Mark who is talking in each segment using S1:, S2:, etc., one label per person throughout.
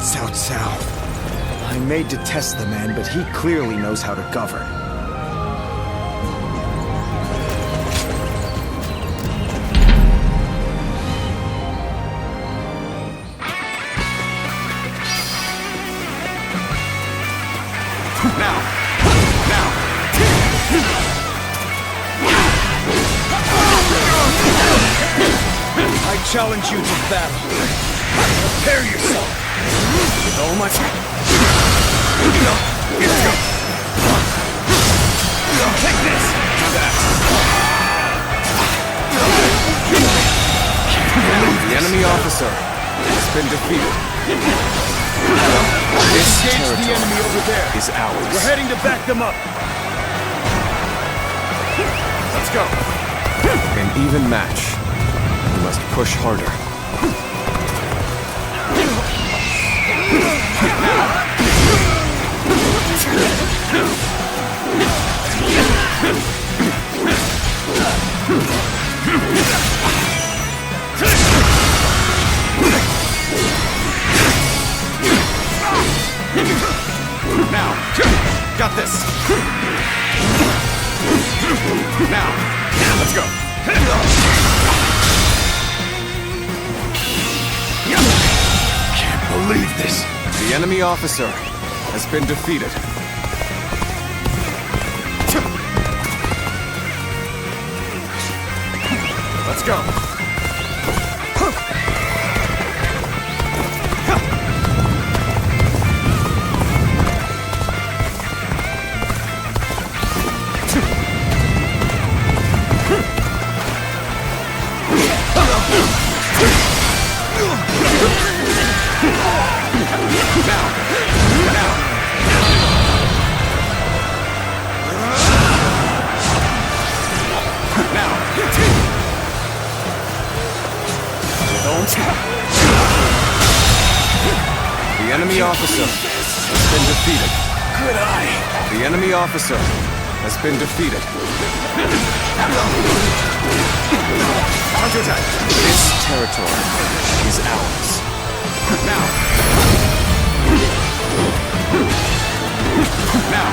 S1: Cao Cao. I may detest the man, but he clearly knows how to govern.
S2: I challenge you to battle. Prepare yourself. With all my strength. Take this!
S3: The enemy officer has been defeated. This
S2: Engage the enemy over there.
S3: is ours.
S2: We're heading to back them up. Let's go.
S3: An even match. We must push harder. Now, got this. Now, let's go.
S2: Can't believe this.
S3: The enemy officer has been defeated.
S2: Let's go.
S3: The enemy officer has been defeated.
S2: Good eye.
S3: The enemy officer has been defeated.
S2: Counterattack.
S3: This territory is ours. Now. Now.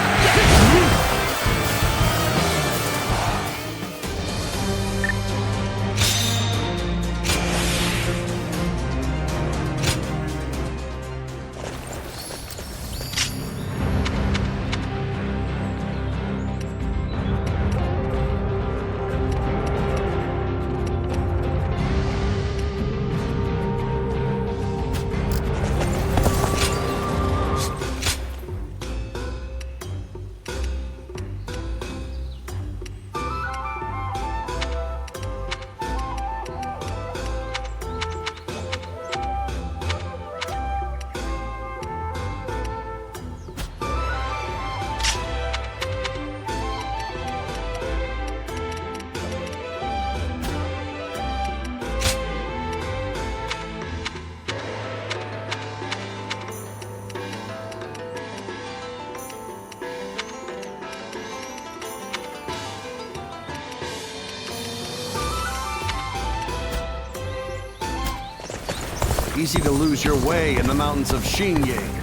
S2: Easy to lose your way in the mountains of Xingyang.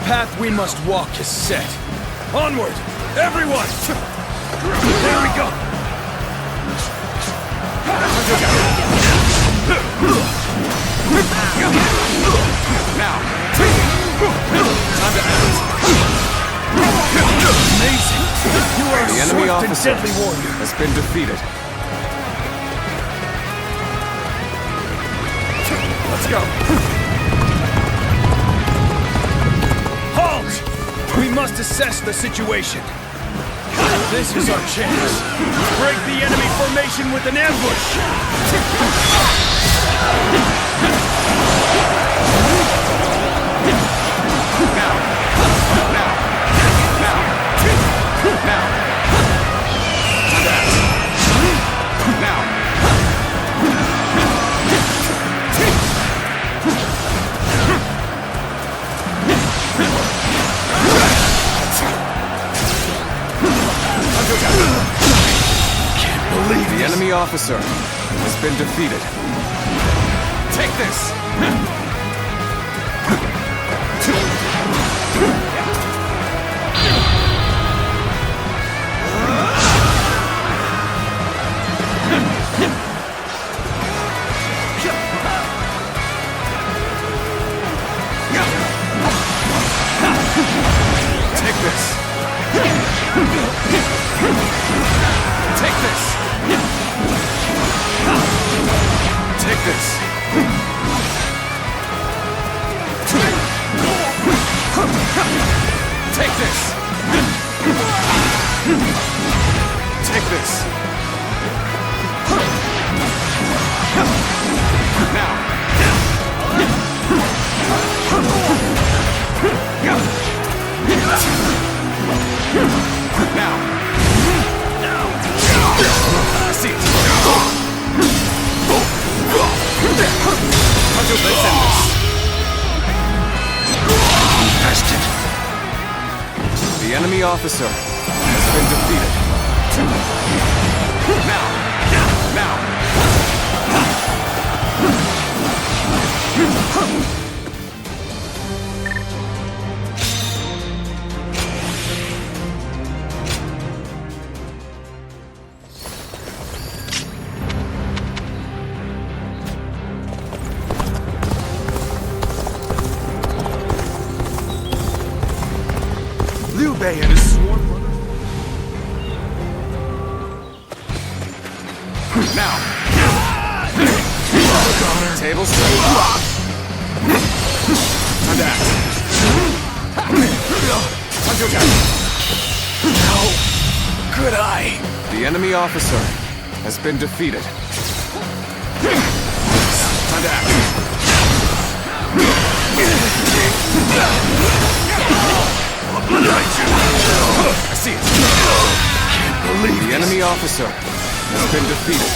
S2: path we must walk is set. Onward, everyone! There we go! Now! Time to act! Amazing! You are
S3: The
S2: a
S3: enemy
S2: swift and
S3: officer
S2: deadly warrior!
S3: has been defeated.
S2: Let's go! Halt! We must assess the situation. This is our chance. Break the enemy formation with an ambush!
S3: The enemy officer has been defeated.
S2: Take this! Take this! Take this! Take this! Take this! Take this! Now! See it! Let's end this! Bastard!
S3: The enemy officer has been defeated.
S2: Liu Bei and his sworn brother. Now!
S3: Tables turn.
S2: Time to act. Time to attack. How could I?
S3: The enemy officer has been defeated.
S2: Time to act. I see it. Can't believe
S3: The enemy officer has been defeated.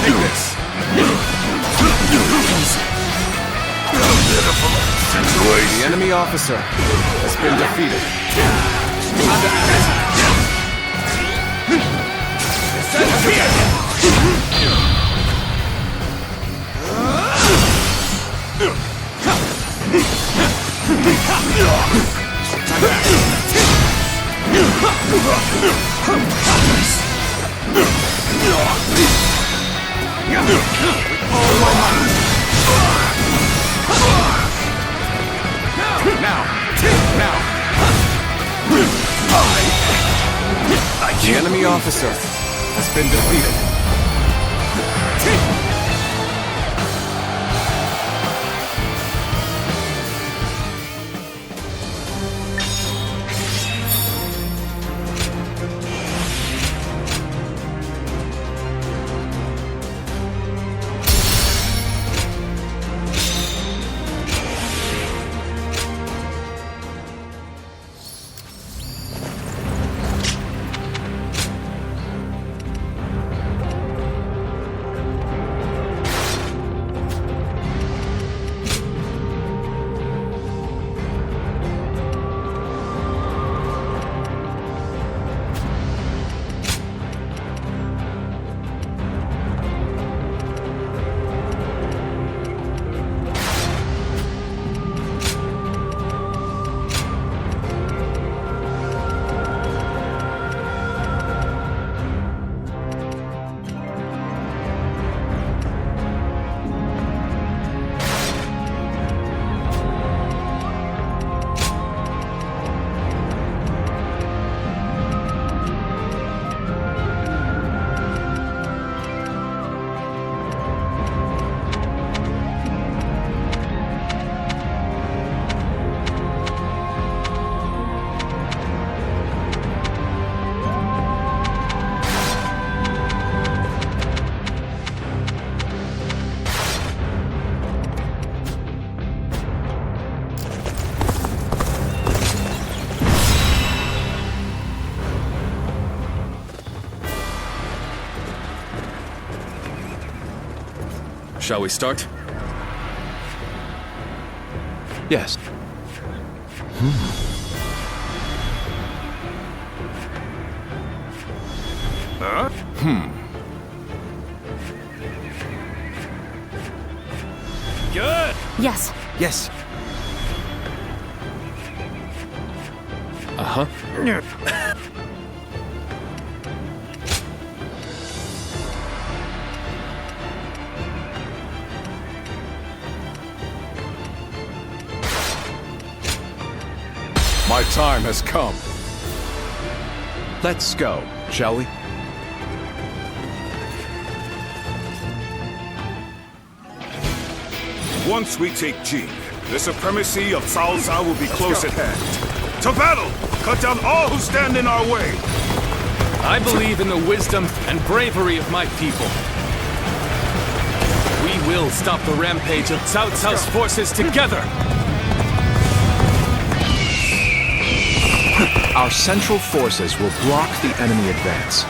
S2: Take this.
S3: The enemy officer has been defeated.
S2: Time to act.
S3: The enemy officer has been defeated.
S2: Shall we start?
S3: Yes.
S2: Good!
S4: Yes.
S3: Yes. Uh-huh.
S5: My time has come.
S3: Let's go, shall we?
S6: Once we take Jing, the supremacy of Cao Cao will be close at hand. To battle! Cut down all who stand in our way!
S2: I believe in the wisdom and bravery of my people. We will stop the rampage of Cao Cao's forces together!
S3: Our central forces will block the enemy advance.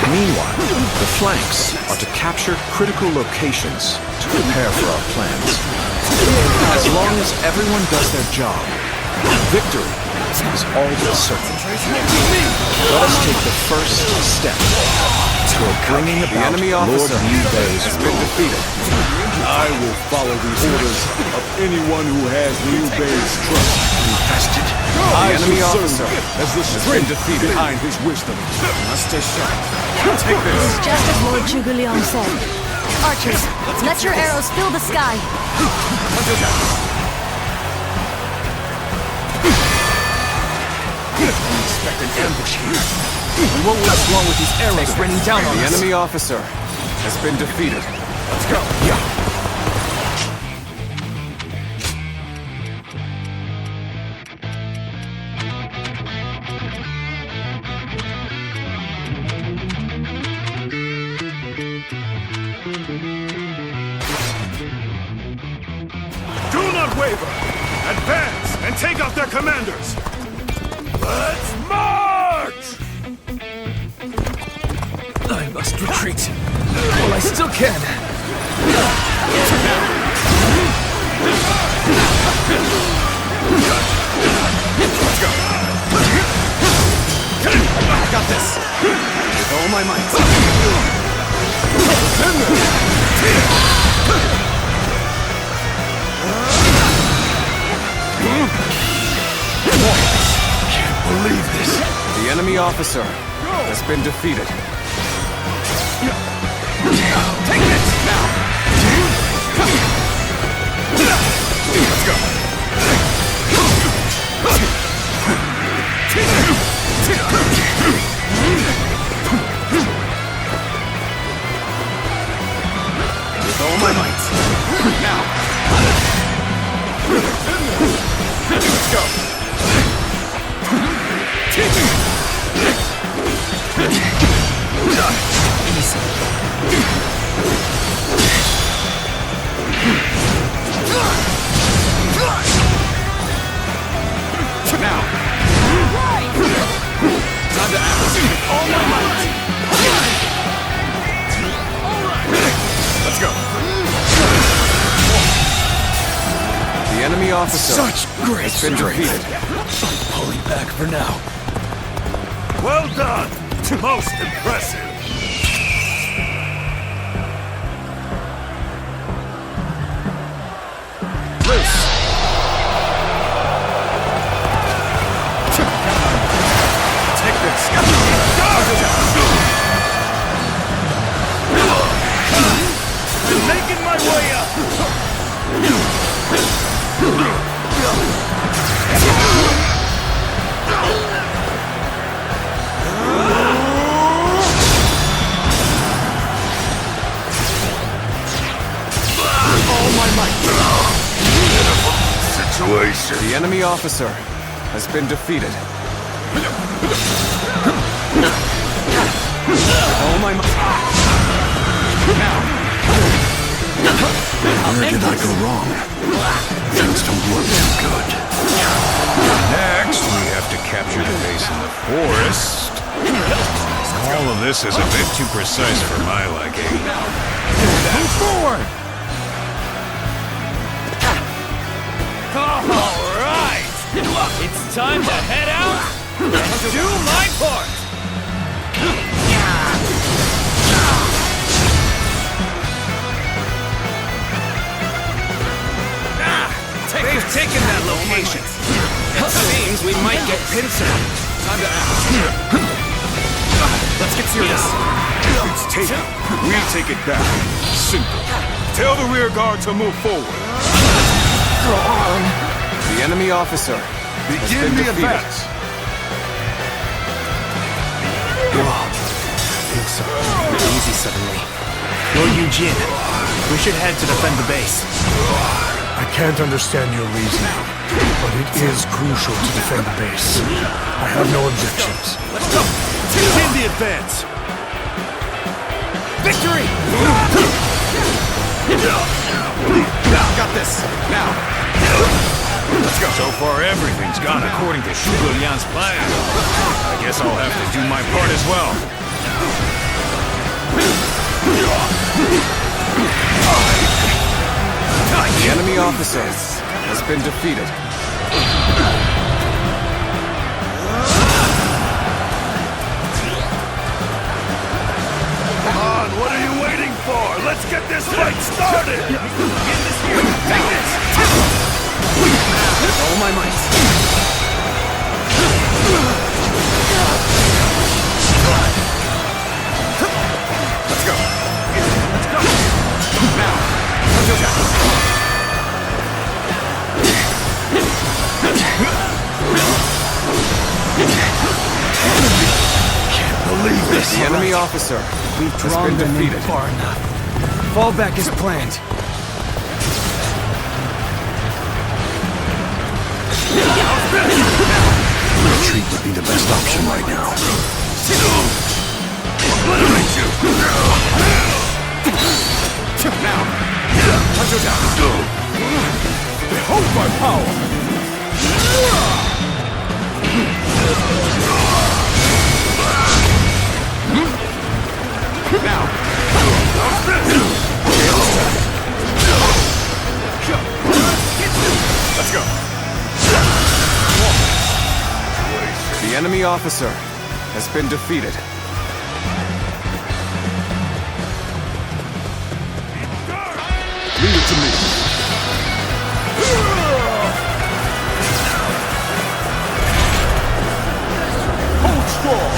S3: Meanwhile, the flanks are to capture critical locations to prepare for our plans. As long as everyone does their job, victory is all but certain. Let us take the first step toward bringing about Lord Liu Bei's
S5: has been defeated. I will follow the orders of anyone who has Liu Bei's trust.
S3: The enemy officer
S5: As the strength behind his wisdom.
S6: Stay sharp. Take this!
S4: Just as Lord Zhuge Liang said. Archers, let your arrows fill the sky.
S2: Expect an ambush here. We won't last long with these arrows raining down on
S3: The
S2: us.
S3: enemy officer has been defeated.
S2: Let's go. Yeah.
S6: Do not waver! Advance and take out their commanders! Let's march!
S2: I must retreat. While I still can. Let's go. I got this. With all my might. Can't believe this.
S3: The enemy officer has been defeated.
S2: Take this now. Let's go. With all my might. Now. Let's go. Now. Time to act with all my might. Let's go.
S3: The enemy officer
S2: Such great
S3: has been defeated.
S2: Pulling back for now.
S6: Well done! Most impressive!
S2: Loose. Take this.
S6: Making my way up!
S2: All my might.
S6: Situation.
S3: The enemy officer has been defeated.
S2: All my might. Now.
S6: Where did I go wrong? Things don't look too good. Next, we have to capture the base in the forest. All of this is a bit too precise for my liking.
S2: Move forward. Alright! It's time to head out and do my part! They've taken that location. It seems we might get pincer. Time to act. Let's get serious.
S5: It's taken. We take it back. Simple. Tell the rear guard to move forward.
S3: The enemy officer
S5: Begin the advance.
S2: Easy suddenly. Lord Eugene, we should head to defend the base.
S7: I can't understand your reasoning, but it is crucial to defend the base. I have no objections.
S2: Let's go! Begin the advance! Victory! Got this! Now! Let's go!
S6: So far, everything's gone according to Zhuge Liang's plan. I guess I'll have to do my part as well.
S3: The enemy officer has been defeated.
S5: Come on, what are you waiting for? Let's get this fight started!
S2: Take this! With all my might. Let's go! Let's go! Now! Can't believe this!
S3: The enemy officer has been defeated.
S2: Far enough. Fall back as planned.
S7: Retreat would be the best option right now.
S2: Now! Punch her down! Behold my power! Now! Let's go!
S3: The enemy officer has been defeated.
S5: Leave it to me. Hold strong.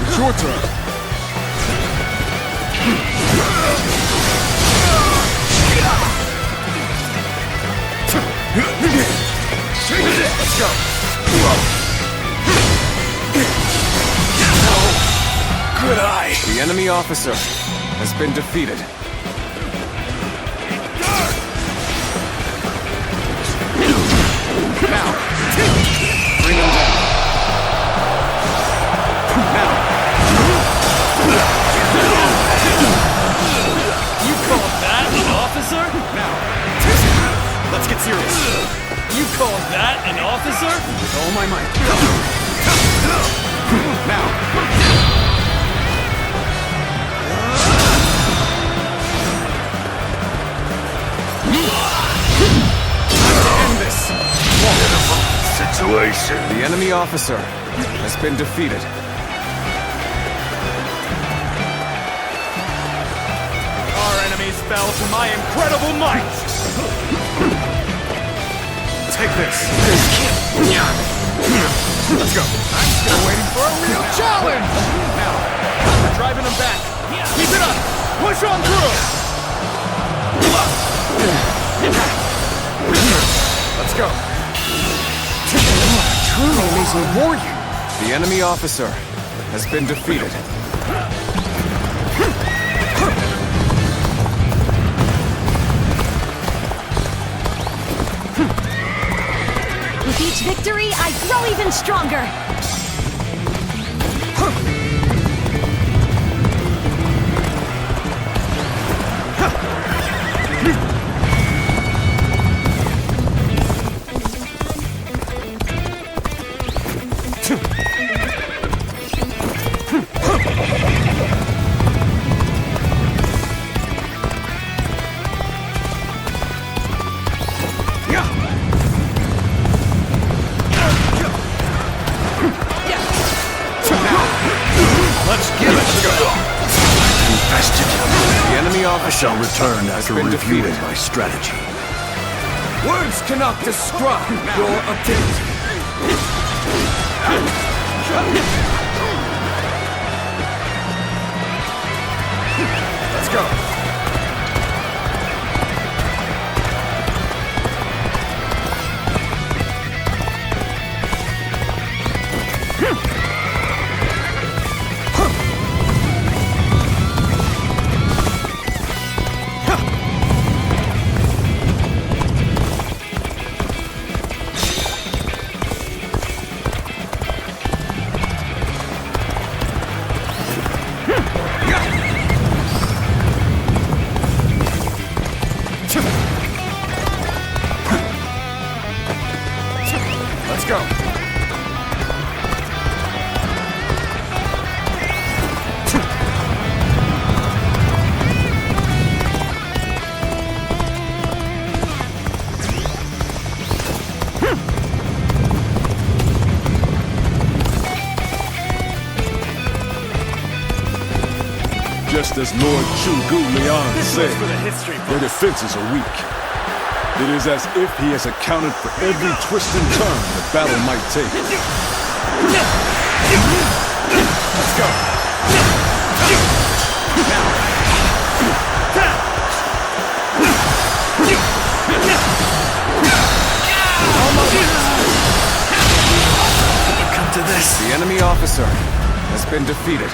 S5: It's your turn.
S2: Let's go! Good eye!
S3: The enemy officer has been defeated.
S2: Now! Bring him down! Now! You call that an officer? Now! Let's get serious! You call that an officer? With all my might. Now! Time to end this!
S5: Situation.
S3: The enemy officer has been defeated.
S2: Our enemies fell to my incredible might! Take this! Let's go! I'm still waiting for a real challenge! Now, we're driving them back. Keep it up! Push on through! Let's go! Truly amazing warrior!
S3: The enemy officer has been defeated.
S4: With each victory, I grow even stronger!
S3: officer
S6: shall return
S3: has
S6: after
S3: been
S6: reviewing
S3: defeated.
S6: my strategy.
S2: Words cannot describe your ability. Let's go. Let's go.
S5: Just as Lord Chu Leon said,
S2: for the history
S5: their defenses are weak. It is as if he has accounted for every twist and turn the battle might take.
S2: Let's go.
S3: Come to this. The enemy officer has been defeated.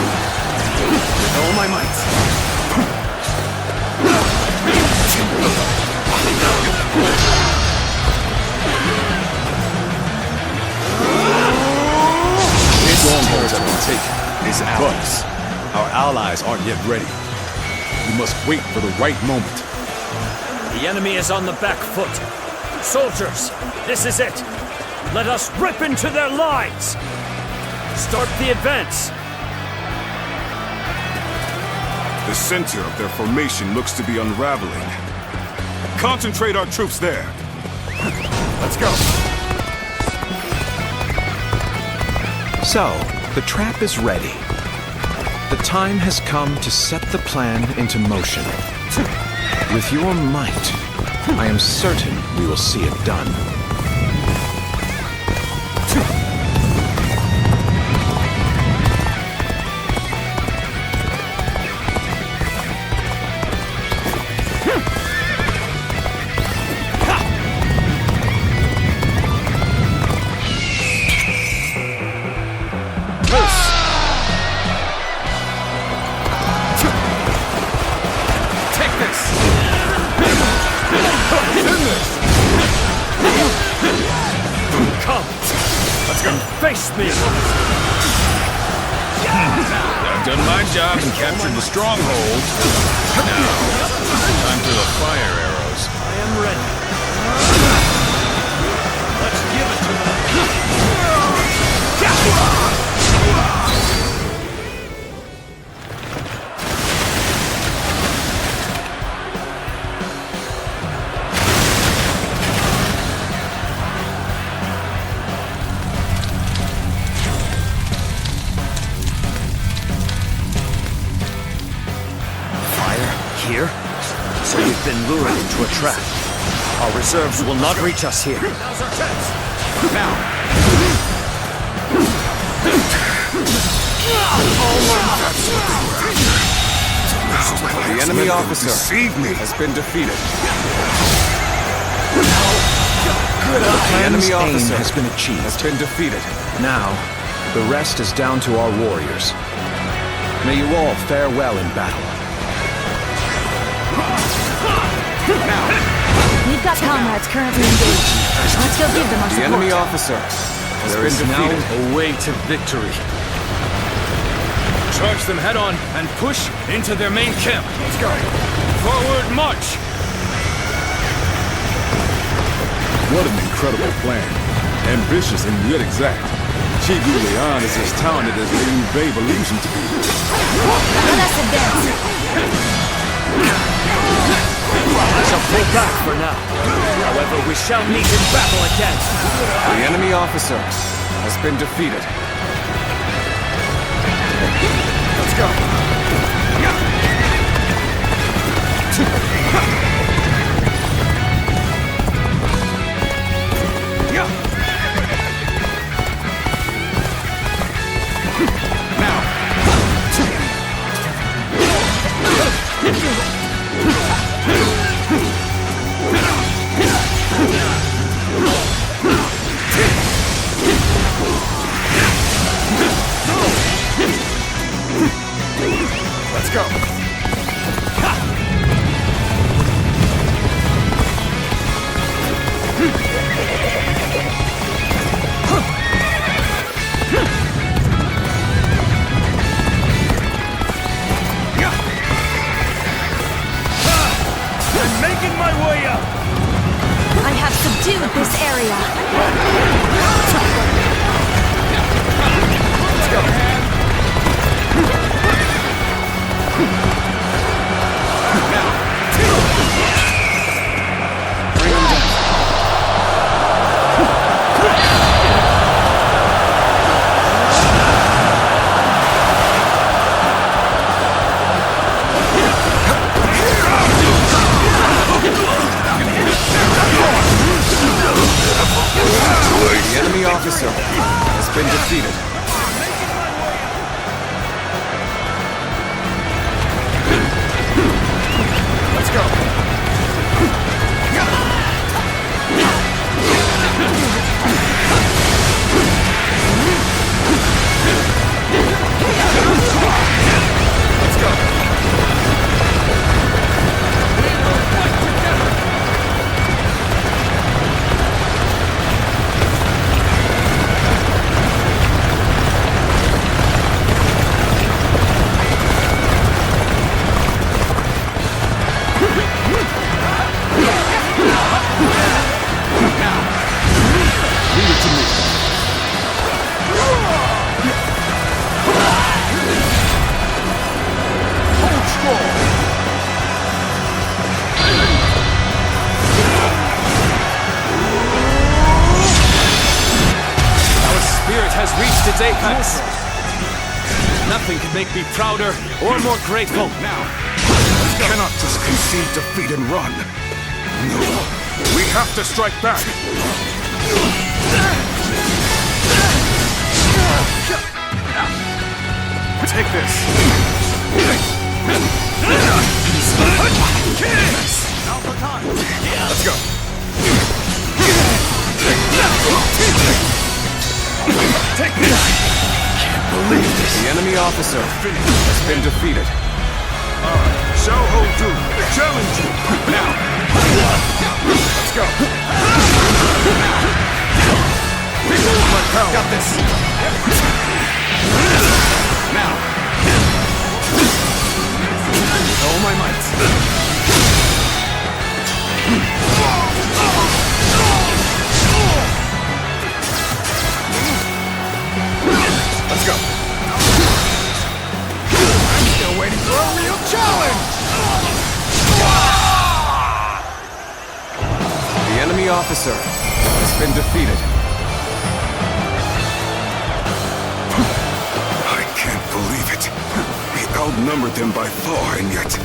S3: With all my might.
S5: Strongholds have been taken. But our allies aren't yet ready. We must wait for the right moment.
S8: The enemy is on the back foot. Soldiers, this is it. Let us rip into their lines. Start the advance.
S5: The center of their formation looks to be unraveling. Concentrate our troops there.
S2: Let's go.
S3: So, the trap is ready. The time has come to set the plan into motion. With your might, I am certain we will see it done.
S8: Face me!
S6: I've done my job and captured the stronghold. Now, time for the fire arrows.
S8: I am ready. Let's give it to
S1: Here? So we've been lured into a trap. Our reserves will not reach us here.
S2: Now's our chance. Now.
S3: The enemy officer has been defeated. The enemy officer has been achieved. Has been defeated. Now, the rest is down to our warriors. May you all fare well in battle.
S4: We've got comrades currently engaged. Let's go give them our
S3: The
S4: support.
S3: enemy officer has
S8: There
S3: been
S8: is now
S3: defeated.
S8: a way to victory. Charge them head on and push into their main camp.
S2: Let's go.
S8: Forward march!
S5: What an incredible plan. Ambitious and yet exact. Chi Leon is as talented as Liu Bei believes him to be.
S4: Let us advance.
S8: I shall pull back for now. However, we shall meet in battle again.
S3: The enemy officer has been defeated.
S2: Let's go.
S8: I'm making my way up!
S4: I have subdued this area.
S2: Let's go.
S3: The enemy officer has been defeated.
S2: Let's go. Let's go. We will fight together. Leave it to me. Hold strong. Our spirit has reached its apex. Nothing can make me prouder or more grateful. Now,
S6: We cannot just concede defeat and run. No, we have to strike back.
S2: take this. Let's go. Take this.
S3: Can't believe this. The enemy officer has been defeated.
S6: Xiao Du, challenge you.
S2: Now. Let's go. Got this. Now. With all my might. Let's go. I'm still waiting for a real challenge!
S3: The enemy officer has been defeated.
S6: I can't believe it. We outnumbered them by far, and yet...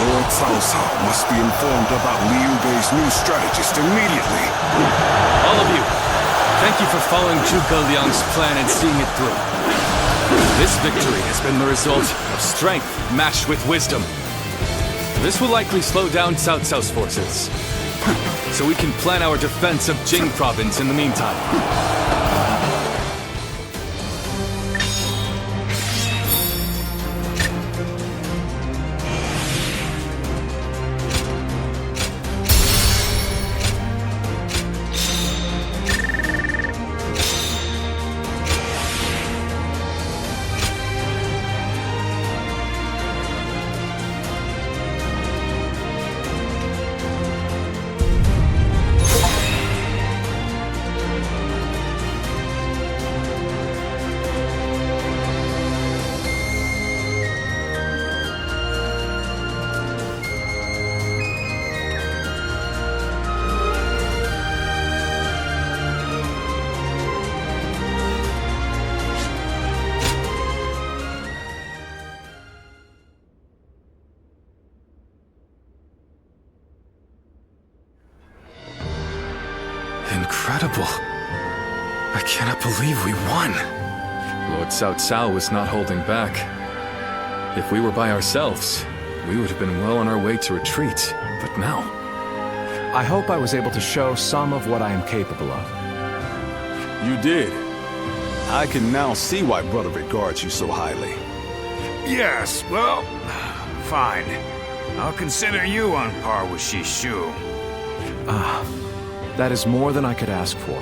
S6: Lord Cao Cao must be informed about Liu Bei's new strategist immediately.
S2: All of you, thank you for following Zhuge Liang's plan and seeing it through. This victory has been the result of strength matched with wisdom. This will likely slow down Cao Cao's forces, so we can plan our defense of Jing province in the meantime. unbelievable. I cannot believe we won. Lord Cao Cao was not holding back. If we were by ourselves, we would have been well on our way to retreat. But now...
S3: I hope I was able to show some of what I am capable of.
S5: You did. I can now see why Brother regards you so highly.
S9: Yes, well, fine. I'll consider you on par with Shishu.
S3: That is more than I could ask for.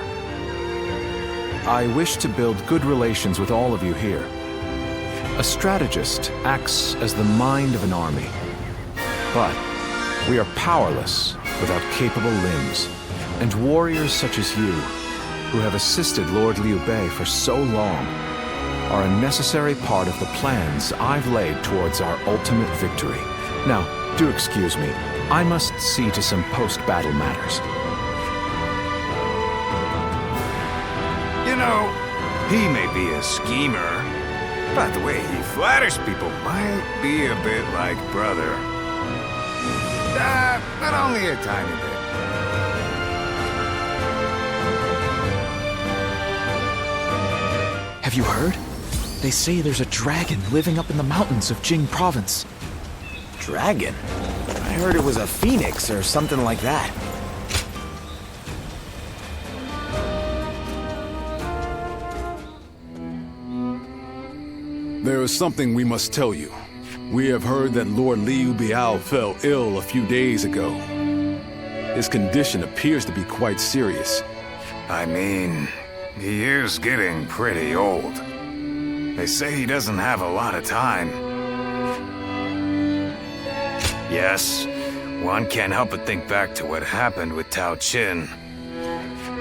S3: I wish to build good relations with all of you here. A strategist acts as the mind of an army. But we are powerless without capable limbs. And warriors such as you, who have assisted Lord Liu Bei for so long, are a necessary part of the plans I've laid towards our ultimate victory. Now, do excuse me. I must see to some post-battle matters.
S9: You know, he may be a schemer, but the way he flatters people might be a bit like brother. But only a tiny bit.
S10: Have you heard? They say there's a dragon living up in the mountains of Jing province.
S1: Dragon? I heard it was a phoenix or something like that.
S5: There is something we must tell you. We have heard that Lord Liu Biao fell ill a few days ago. His condition appears to be quite serious.
S9: I mean, he is getting pretty old. They say he doesn't have a lot of time. Yes, one can't help but think back to what happened with Tao Qin.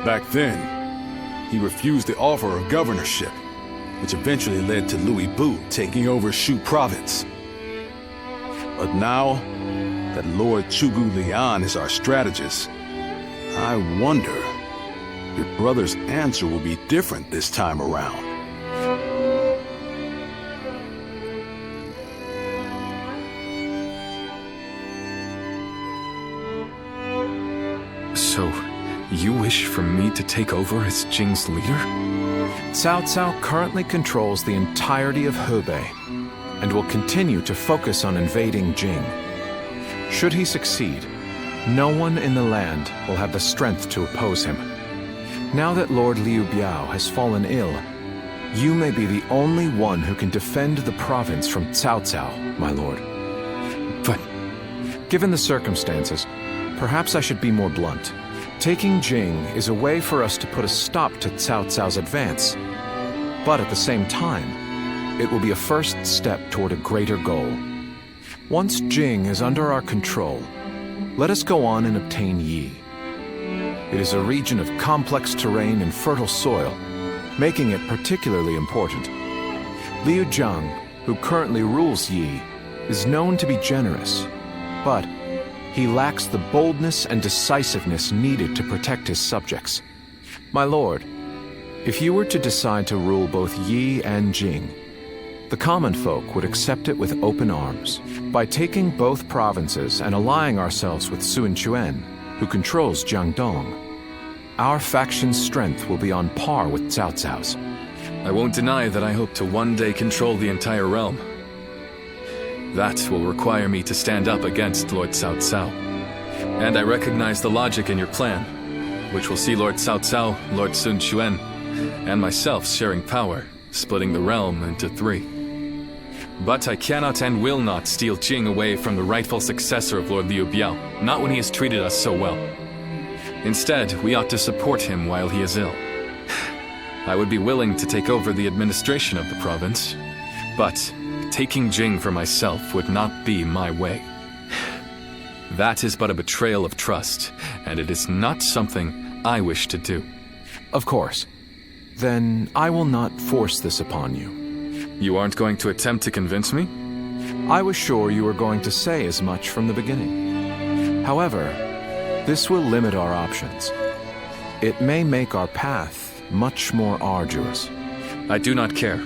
S5: Back then, he refused the offer of governorship, which eventually led to Louis Bu taking over Shu province. But now that Lord Chugu Lian is our strategist, I wonder if brother's answer will be different this time around.
S2: So, you wish for me to take over as Jing's leader?
S3: Cao Cao currently controls the entirety of Hebei and will continue to focus on invading Jing. Should he succeed, no one in the land will have the strength to oppose him. Now that Lord Liu Biao has fallen ill, you may be the only one who can defend the province from Cao Cao, my lord.
S2: But...
S3: given the circumstances, perhaps I should be more blunt. Taking Jing is a way for us to put a stop to Cao Cao's advance. But at the same time, it will be a first step toward a greater goal. Once Jing is under our control, let us go on and obtain Yi. It is a region of complex terrain and fertile soil, making it particularly important. Liu Jiang, who currently rules Yi, is known to be generous, but he lacks the boldness and decisiveness needed to protect his subjects. My lord, if you were to decide to rule both Yi and Jing, the common folk would accept it with open arms. By taking both provinces and allying ourselves with Sun Quan, who controls Jiangdong, our faction's strength will be on par with Cao Cao's.
S2: I won't deny that I hope to one day control the entire realm. That will require me to stand up against Lord Cao Cao. And I recognize the logic in your plan, which will see Lord Cao Cao, Lord Sun Quan, and myself sharing power, splitting the realm into 3. But I cannot and will not steal Jing away from the rightful successor of Lord Liu Biao, not when he has treated us so well. Instead, we ought to support him while he is ill. I would be willing to take over the administration of the province, but taking Jing for myself would not be my way. That is but a betrayal of trust, and it is not something I wish to do.
S3: Of course. Then I will not force this upon you.
S2: You aren't going to attempt to convince me?
S3: I was sure you were going to say as much from the beginning. However, this will limit our options. It may make our path much more arduous.
S2: I do not care.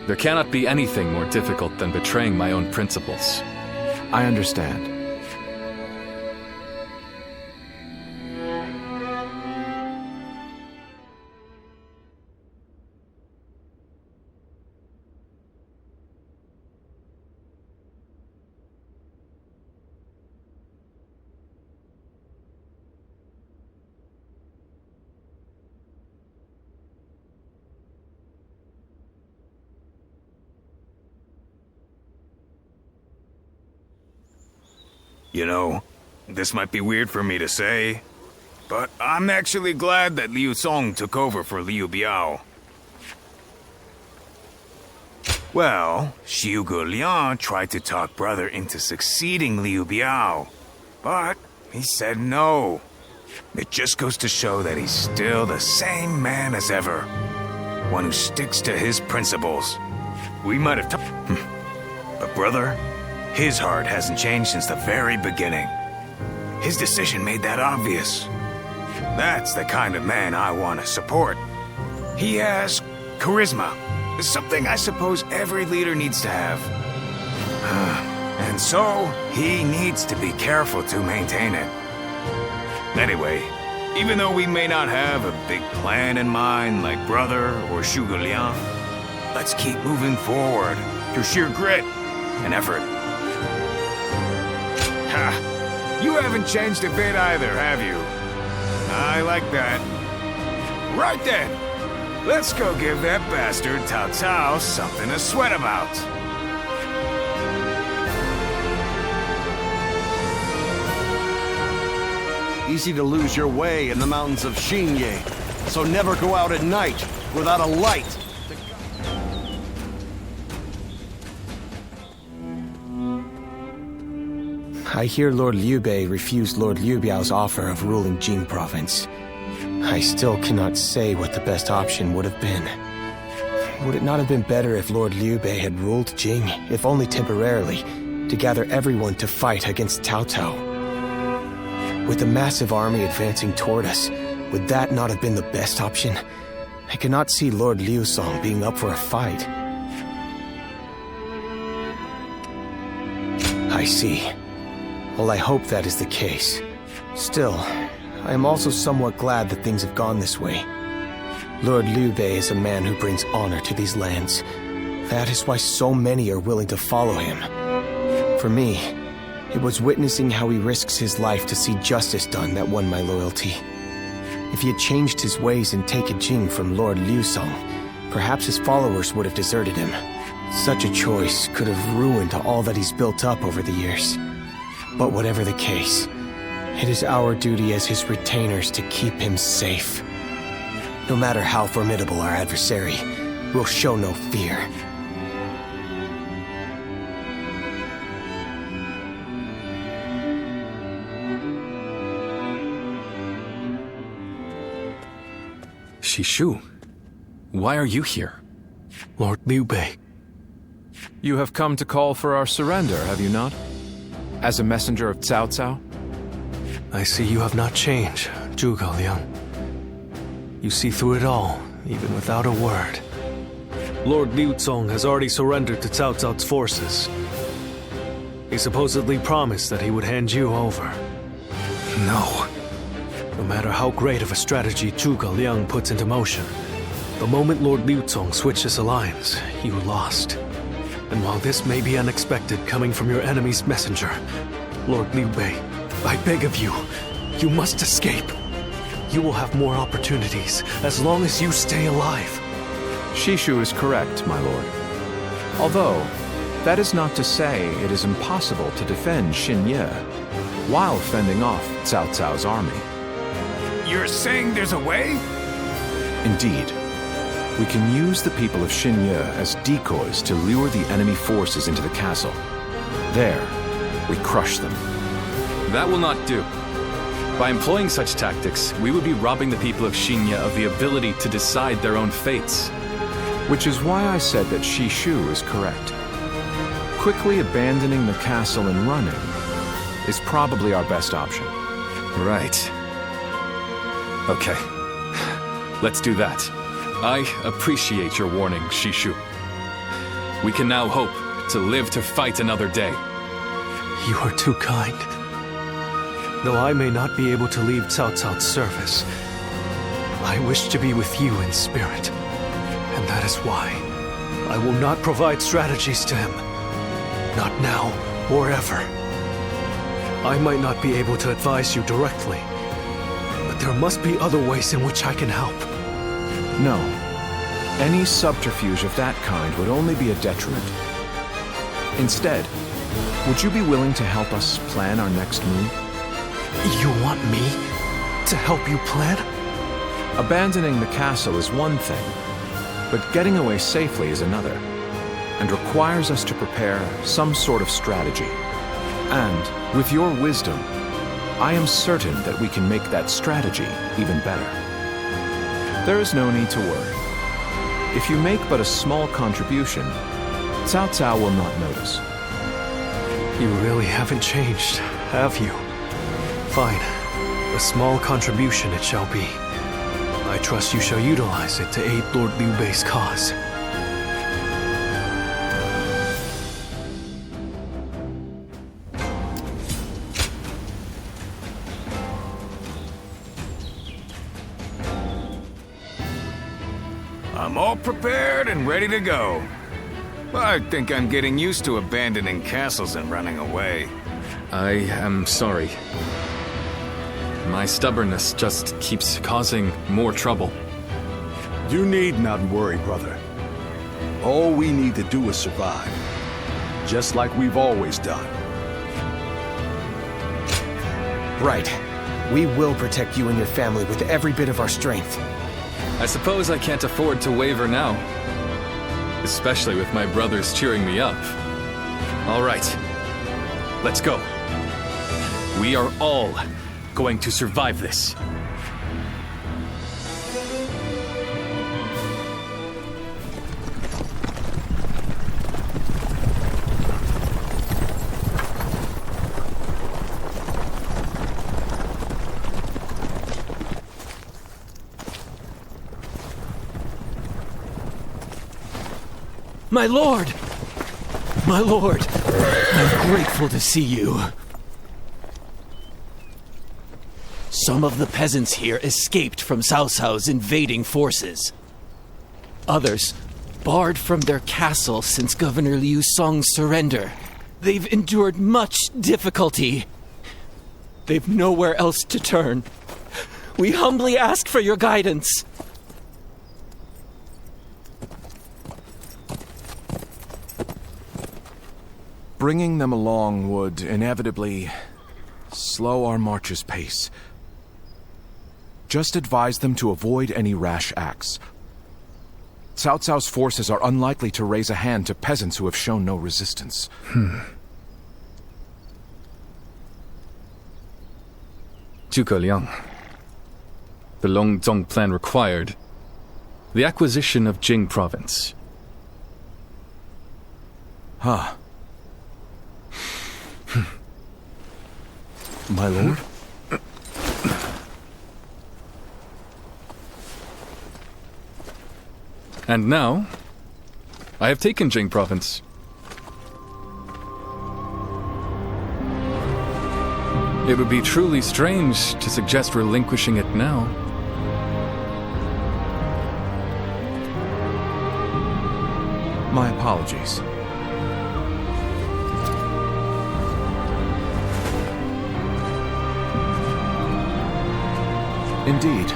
S2: There cannot be anything more difficult than betraying my own principles.
S3: I understand.
S9: You know, this might be weird for me to say, but I'm actually glad that Liu Song took over for Liu Biao. Well, Xiu Liang tried to talk brother into succeeding Liu Biao, but he said no. It just goes to show that he's still the same man as ever. One who sticks to his principles. We might have but brother, his heart hasn't changed since the very beginning. His decision made that obvious. That's the kind of man I want to support. He has charisma. Something I suppose every leader needs to have. And so, he needs to be careful to maintain it. Anyway, even though we may not have a big plan in mind like brother or Zhuge Liang, let's keep moving forward through sheer grit and effort. Ha! You haven't changed a bit either, have you? I like that. Right then, let's go give that bastard Cao Cao something to sweat about.
S11: Easy to lose your way in the mountains of Xinye, so never go out at night without a light.
S12: I hear Lord Liu Bei refused Lord Liu Biao's offer of ruling Jing province. I still cannot say what the best option would have been. Would it not have been better if Lord Liu Bei had ruled Jing, if only temporarily, to gather everyone to fight against Cao Cao? With the massive army advancing toward us, would that not have been the best option? I cannot see Lord Liu Song being up for a fight. I see. Well, I hope that is the case. Still, I am also somewhat glad that things have gone this way. Lord Liu Bei is a man who brings honor to these lands. That is why so many are willing to follow him. For me, it was witnessing how he risks his life to see justice done that won my loyalty. If he had changed his ways and taken Jing from Lord Liu Song, perhaps his followers would have deserted him. Such a choice could have ruined all that he's built up over the years. But whatever the case, it is our duty as his retainers to keep him safe. No matter how formidable our adversary, we'll show no fear.
S2: Shishu, why are you here?
S7: Lord Liu Bei.
S10: You have come to call for our surrender, have you not? As a messenger of Cao Cao?
S7: I see you have not changed, Zhuge Liang. You see through it all, even without a word. Lord Liu Song has already surrendered to Cao Cao's forces. He supposedly promised that he would hand you over. No. No matter how great of a strategy Zhuge Liang puts into motion, the moment Lord Liu Song switched his alliance, you lost. And while this may be unexpected coming from your enemy's messenger, Lord Liu Bei, I beg of you, you must escape. You will have more opportunities as long as you stay alive.
S3: Shishu is correct, my lord. Although, that is not to say it is impossible to defend Xinye while fending off Cao Cao's army.
S9: You're saying there's a way?
S3: Indeed. We can use the people of Xinye as decoys to lure the enemy forces into the castle. There, we crush them.
S2: That will not do. By employing such tactics, we would be robbing the people of Xinye of the ability to decide their own fates.
S3: Which is why I said that Shishu is correct. Quickly abandoning the castle and running is probably our best option.
S2: Right. Okay. Let's do that. I appreciate your warning, Shishu. We can now hope to live to fight another day.
S7: You are too kind. Though I may not be able to leave Cao Cao's service, I wish to be with you in spirit. And that is why I will not provide strategies to him. Not now or ever. I might not be able to advise you directly, but there must be other ways in which I can help.
S3: No. Any subterfuge of that kind would only be a detriment. Instead, would you be willing to help us plan our next move?
S7: You want me to help you plan?
S3: Abandoning the castle is one thing, but getting away safely is another, and requires us to prepare some sort of strategy. And, with your wisdom, I am certain that we can make that strategy even better. There is no need to worry. If you make but a small contribution, Cao Cao will not notice.
S7: You really haven't changed, have you? Fine. A small contribution it shall be. I trust you shall utilize it to aid Lord Liu Bei's cause.
S9: I'm all prepared and ready to go. I think I'm getting used to abandoning castles and running away.
S2: I am sorry. My stubbornness just keeps causing more trouble.
S5: You need not worry, brother. All we need to do is survive. Just like we've always done.
S12: Right. We will protect you and your family with every bit of our strength.
S2: I suppose I can't afford to waver now. Especially with my brothers cheering me up. All right. Let's go. We are all going to survive this.
S13: My lord! My lord! I'm grateful to see you. Some of the peasants here escaped from Cao Cao's invading forces. Others barred from their castle since Governor Liu Song's surrender. They've endured much difficulty. They've nowhere else to turn. We humbly ask for your guidance.
S3: Bringing them along would inevitably slow our march's pace. Just advise them to avoid any rash acts. Cao Cao's forces are unlikely to raise a hand to peasants who have shown no resistance.
S2: Zhuge Liang. The Longzong plan required the acquisition of Jing province.
S3: Huh. My lord?
S2: And now, I have taken Jing province. It would be truly strange to suggest relinquishing it now.
S3: My apologies. Indeed,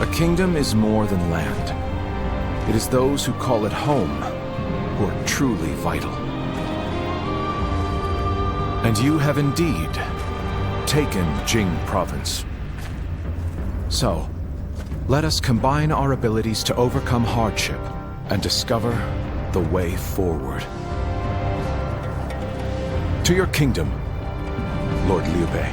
S3: a kingdom is more than land. It is those who call it home who are truly vital. And you have indeed taken Jing province. So, let us combine our abilities to overcome hardship and discover the way forward. To your kingdom, Lord Liu Bei.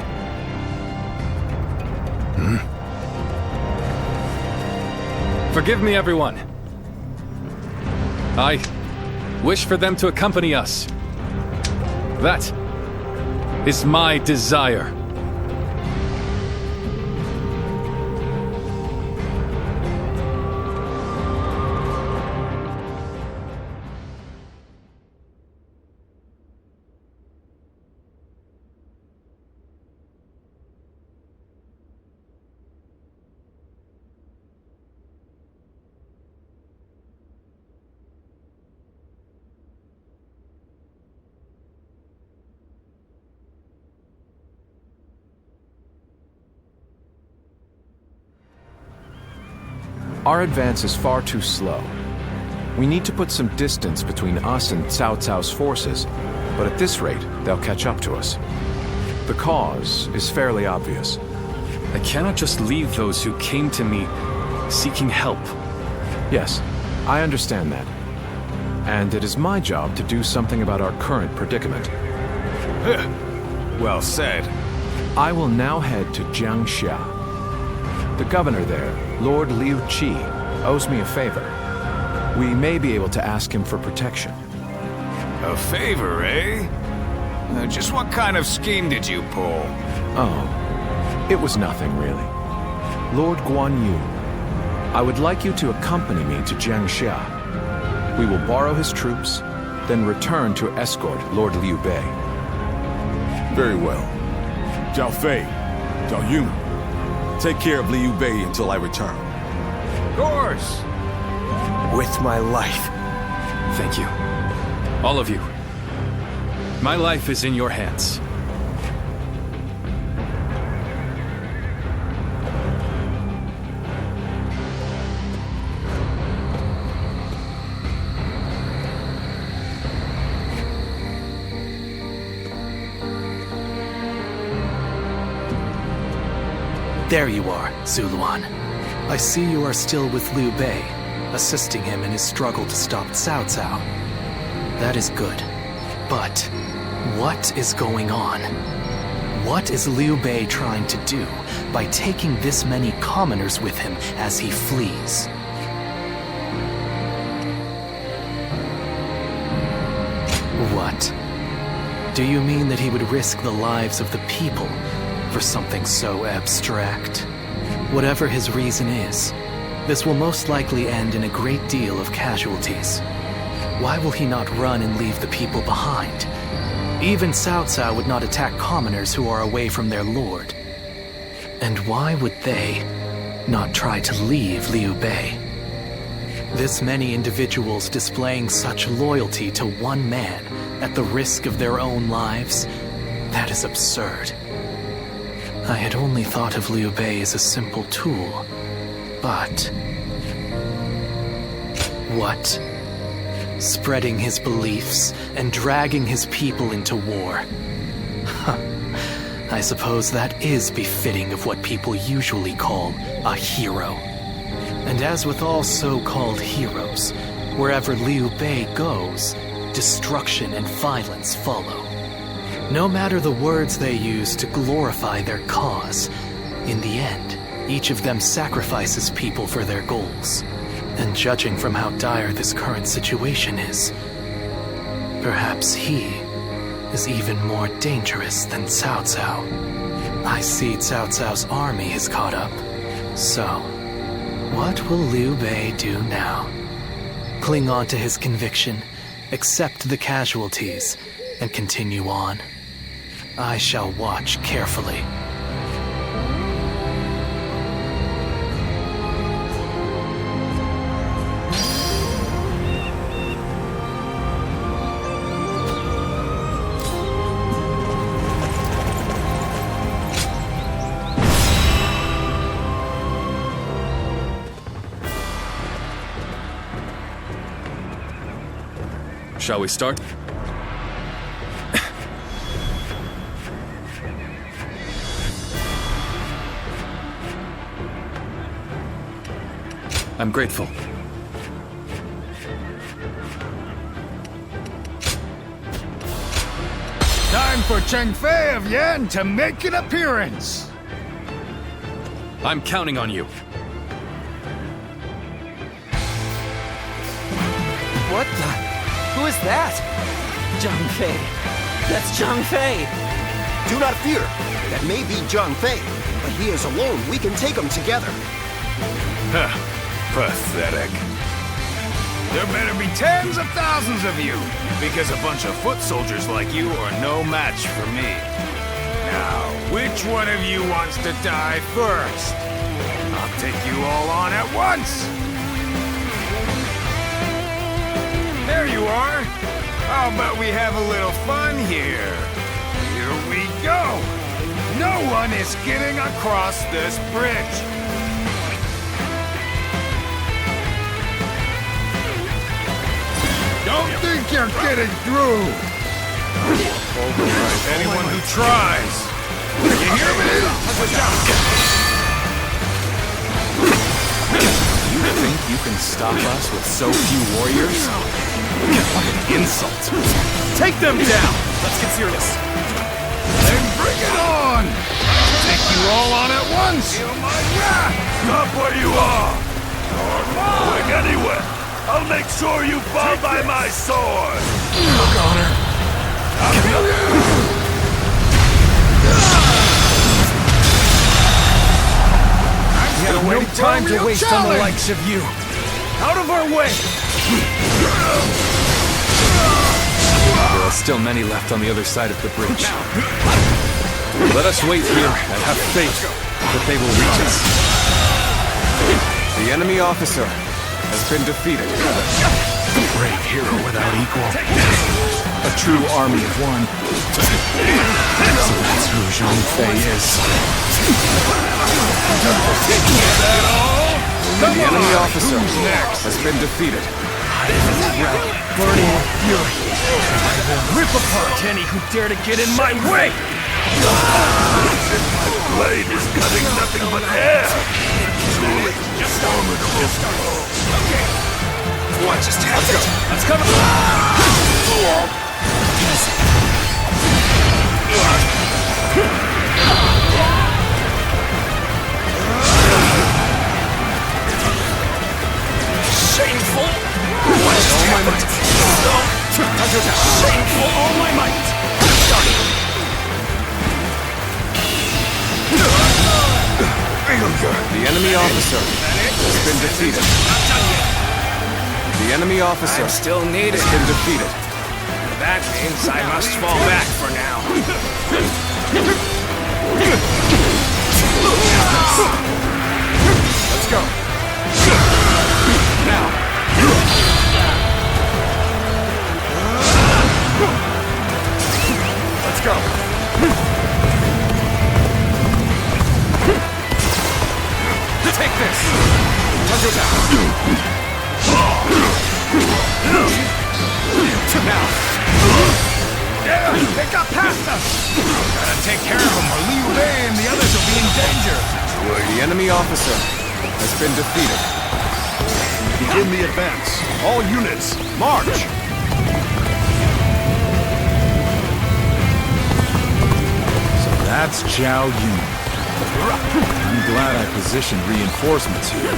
S2: Forgive me, everyone. I wish for them to accompany us. That is my desire.
S3: Our advance is far too slow. We need to put some distance between us and Cao Cao's forces but at this rate, they'll catch up to us. The cause is fairly obvious.
S2: I cannot just leave those who came to me seeking help.
S3: Yes, I understand that. And it is my job to do something about our current predicament.
S9: Well said.
S3: I will now head to Jiangxia. The governor there, Lord Liu Qi, owes me a favor. We may be able to ask him for protection.
S9: A favor, eh? Just what kind of scheme did you pull?
S3: Oh, it was nothing really. Lord Guan Yu, I would like you to accompany me to Jiangxia. We will borrow his troops, then return to escort Lord Liu Bei.
S5: Very well. Zhao Fei, Zhao Yun, take care of Liu Bei until I return.
S9: Of course.
S12: With my life.
S2: Thank you. All of you. My life is in your hands.
S7: There you are, Zuluan. I see you are still with Liu Bei, assisting him in his struggle to stop Cao Cao. That is good. But what is going on? What is Liu Bei trying to do by taking this many commoners with him as he flees? What? Do you mean that he would risk the lives of the people for something so abstract? Whatever his reason is, this will most likely end in a great deal of casualties. Why will he not run and leave the people behind? Even Cao Cao would not attack commoners who are away from their lord. And why would they not try to leave Liu Bei? This many individuals displaying such loyalty to one man at the risk of their own lives, that is absurd. I had only thought of Liu Bei as a simple tool, but... What? Spreading his beliefs and dragging his people into war. I suppose that is befitting of what people usually call a hero. And as with all so-called heroes, wherever Liu Bei goes, destruction and violence follow. No matter the words they use to glorify their cause, in the end, each of them sacrifices people for their goals. And judging from how dire this current situation is, perhaps he is even more dangerous than Cao Cao. I see Cao Cao's army has caught up. So, what will Liu Bei do now? Cling on to his conviction, accept the casualties, and continue on? I shall watch carefully.
S2: Shall we start? I'm grateful.
S9: Time for Cheng Fei of Yan to make an appearance!
S2: I'm counting on you.
S13: What the? Who is that? Zhang Fei. That's Zhang Fei.
S14: Do not fear. That may be Zhang Fei, but he is alone. We can take him together.
S9: Huh. Pathetic. There better be tens of thousands of you, because a bunch of foot soldiers like you are no match for me. Now, which one of you wants to die first? I'll take you all on at once! There you are! How about we have a little fun here? Here we go! No one is getting across this bridge! Don't think you're getting through! Anyone who tries. You hear me?
S10: You think you can stop us with so few warriors? What an insult.
S9: Take them down! Let's get serious. Then bring it on! I'll take you all on at once! Feel my wrath! Stop where you are! Or going anywhere! I'll make sure you fall by my sword!
S7: Look, Honor.
S9: I'll kill you!
S8: We have no time to waste on the likes of you. Out of our way!
S2: There are still many left on the other side of the bridge. Let us wait here and have faith that they will reach us.
S3: The enemy officer has been defeated.
S5: A brave hero without equal.
S3: A true army of one.
S5: So that's who Zhang Fei is.
S3: The enemy officer has been defeated.
S8: Burning with fury. I will rip apart any who dare to get in my way!
S9: My blade is cutting nothing but air! Truly formidable. What just happened?
S8: Let's cover Shameful! What just happened? Shameful, all my might!
S3: The enemy officer has been defeated. The enemy officer
S9: still needed.
S3: has been defeated.
S9: That means I must fall back for now.
S11: Let's go. Now. Let's go.
S8: Take this!
S11: Now.
S8: Yeah, they got past us!
S9: Gotta take care of them or Liu Bei and the others will be in danger.
S3: The enemy officer has been defeated.
S11: Begin the advance. All units, march!
S5: So that's Zhao Yun. I'm glad I positioned reinforcements here,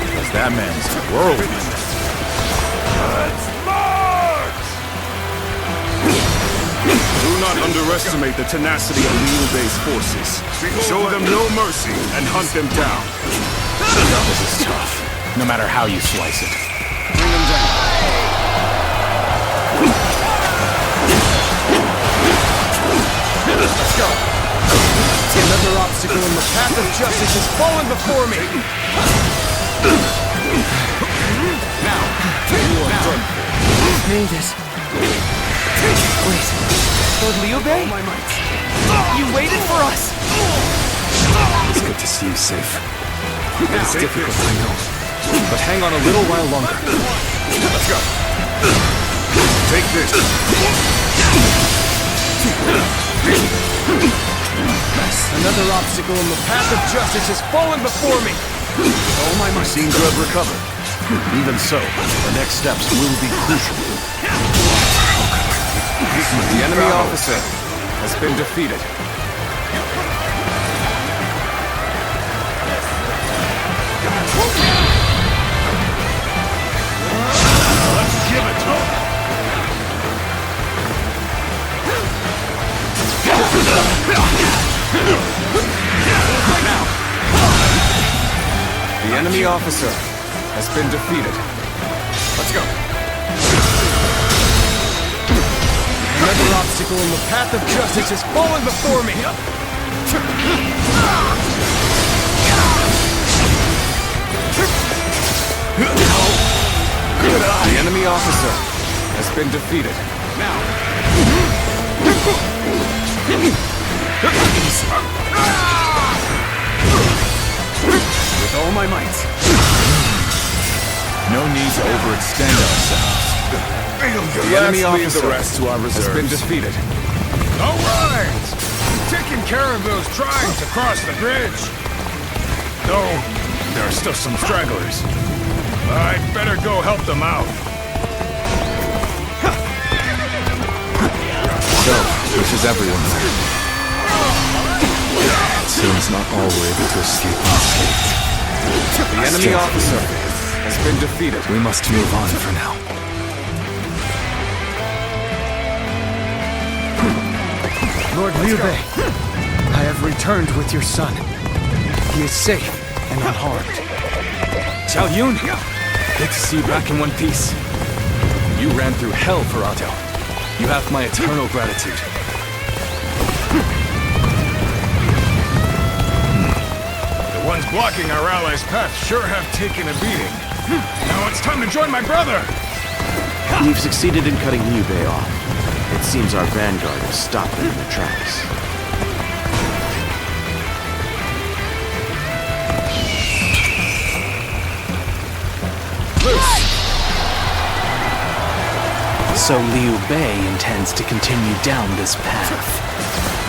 S5: because that man's a whirlwind.
S9: Let's march!
S6: Do not underestimate the tenacity of Liu Bei's forces. Show them no mercy and hunt them down.
S5: This is tough, no matter how you slice it.
S11: Bring them down. Let's go. Another obstacle in the path of justice has fallen before me! Now!
S8: Made it. Wait. Lord Liu Bei?
S11: All my might.
S8: You waited for us!
S2: It's good to see you safe. It's difficult, I know. But hang on a little while longer.
S11: Let's go.
S6: Take this.
S11: Another obstacle in the path of justice has fallen before me! All my might.
S3: Seem to have recovered. Even so, the next steps will be crucial. The enemy officer has been defeated.
S9: Let's give it to them!
S3: Now! The enemy officer has been defeated.
S11: Let's go. Another obstacle in the path of justice has fallen before me!
S3: The enemy officer has been defeated.
S11: Now! With all my might.
S5: No need to overextend ourselves. Let's
S3: enemy
S5: leave
S3: officer
S5: the rest to our
S3: has
S5: reserves.
S3: been defeated.
S9: All right! Taking care of those trying to cross the bridge. Though, there are still some stragglers. I'd better go help them out.
S3: So, which is everyone there? It seems not all were able to escape unscathed. The enemy officer has been defeated. We must move on for now.
S12: Lord Liu Bei, I have returned with your son. He is safe and unharmed.
S2: Xiao Yun! Good to see you back in one piece. You ran through hell for Otto. You have my eternal gratitude.
S9: The ones blocking our allies' path sure have taken a beating. Now it's time to join my brother!
S15: We've succeeded in cutting Liu Bei off. It seems our vanguard has stopped them in their tracks.
S13: So Liu Bei intends to continue down this path.